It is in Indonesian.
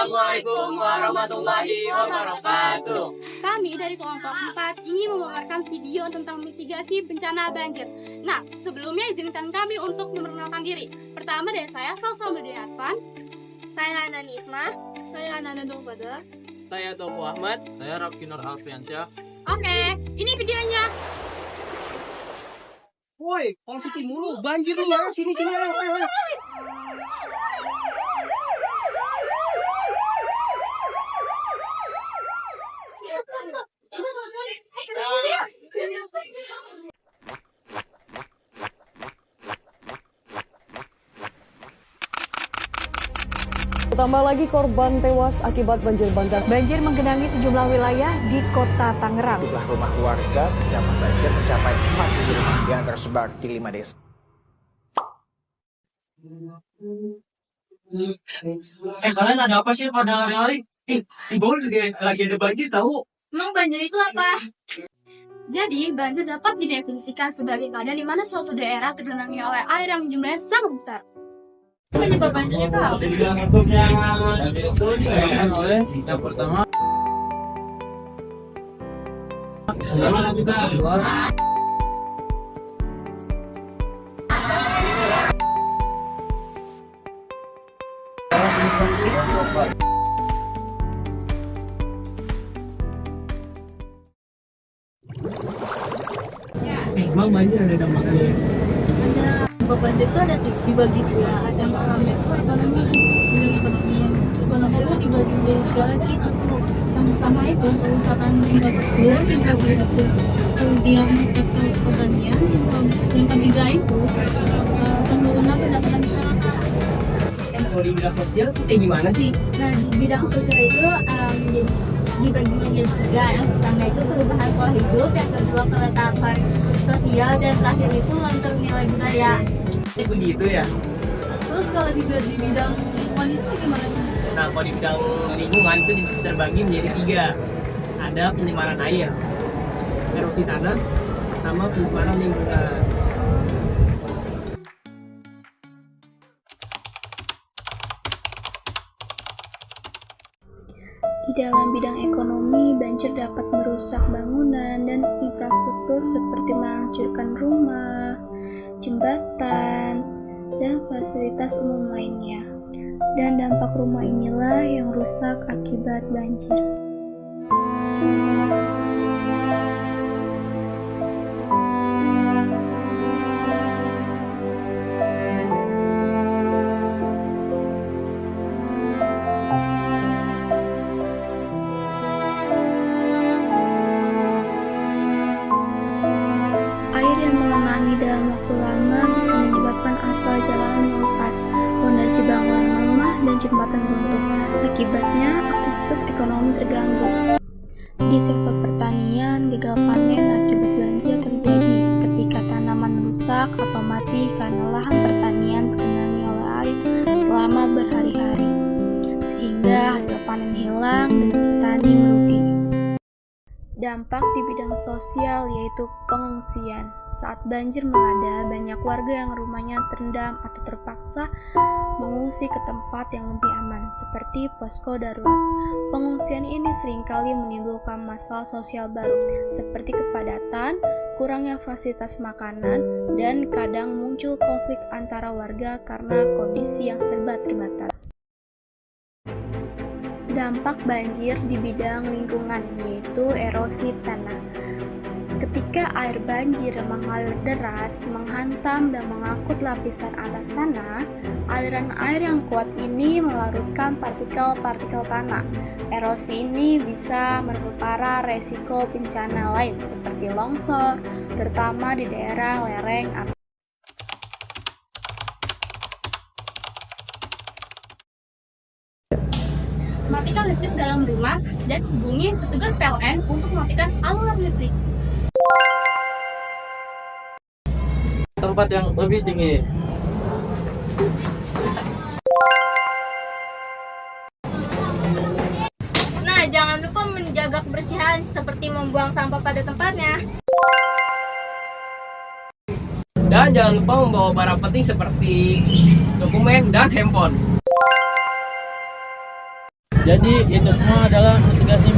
Assalamualaikum warahmatullahi wabarakatuh. Kami dari kelompok 4 ingin memaparkan video tentang mitigasi bencana banjir. Nah, sebelumnya izinkan kami untuk memperkenalkan diri. Pertama dari saya, Salsa Arfan. Saya Hana Nisma. Saya Ananda Nurpada. Saya Topo Ahmad. Saya Rapkinar Alfiansyah. Oke, ini videonya. Woi, Polsiti mulu, banjir nih ya. Sini. Ayo. Tambah lagi korban tewas akibat banjir bandang. Banjir menggenangi sejumlah wilayah di kota Tangerang. Jumlah rumah warga terdampak banjir mencapai 40 rumah yang tersebar di 5 desa. Kalian ada apa sih pada lari-lari? Di bawah juga lagi ada banjir tahu. Emang banjir itu apa? Jadi, banjir dapat didefinisikan sebagai keadaan di mana suatu daerah tergenangi oleh air yang jumlahnya sangat besar. Penyebab banjir itu apa? Oleh yang pertama. Emang banjir ada dampaknya? Sebab banjir itu ada dibagi dua. Yang pertama itu ekonomi, bidang ekonomi. Ekonomi itu dibagi menjadi tiga lagi. Yang pertama itu perusahaan infrastruktur, yang kedua itu kemudian sektor pertanian, yang ketiga itu penurunan pendapatan masyarakat. Kalau di bidang sosial tuh kayak gimana sih? Nah, di bidang sosial itu dibagi menjadi tiga. Yang pertama itu perubahan pola hidup, yang kedua keretakan sosial, dan terakhir itu lontar nilai budaya. Begitu ya. Terus kalau di bidang lingkungan itu gimana? Nah, kalau di bidang lingkungan itu terbagi menjadi tiga. Ada pencemaran air, erosi tanah, sama pencemaran lingkungan. Di dalam bidang ekonomi, banjir dapat merusak bangunan dan infrastruktur seperti menghancurkan rumah, jembatan, dan fasilitas umum lainnya. Dan dampak rumah inilah yang rusak akibat banjir. Air yang mengenangi dalam waktu lama bisa menyebabkan aspal jalanan melepas, fondasi bangunan rumah, dan jembatan runtuh. Akibatnya, aktivitas ekonomi terganggu. Di sektor pertanian, gagal panen akibat banjir terjadi ketika tanaman rusak atau mati karena lahan pertanian tergenangi oleh air selama berhari-hari, sehingga hasil panen hilang dan petani merugi. Dampak di bidang sosial yaitu pengungsian. Saat banjir melanda, banyak warga yang rumahnya terendam atau terpaksa mengungsi ke tempat yang lebih aman, seperti posko darurat. Pengungsian ini seringkali menimbulkan masalah sosial baru, seperti kepadatan, kurangnya fasilitas makanan, dan kadang muncul konflik antara warga karena kondisi yang serba terbatas. Dampak banjir di bidang lingkungan yaitu erosi tanah. Ketika air banjir mengalir deras, menghantam dan mengangkut lapisan atas tanah, aliran air yang kuat ini melarutkan partikel-partikel tanah. Erosi ini bisa memperparah resiko bencana lain seperti longsor, terutama di daerah lereng atau Matikan listrik dalam rumah dan hubungi petugas PLN untuk mematikan aliran listrik. Tempat yang lebih tinggi. Nah, jangan lupa menjaga kebersihan seperti membuang sampah pada tempatnya. Dan jangan lupa membawa barang penting seperti dokumen dan handphone. Jadi itu semua adalah mitigasi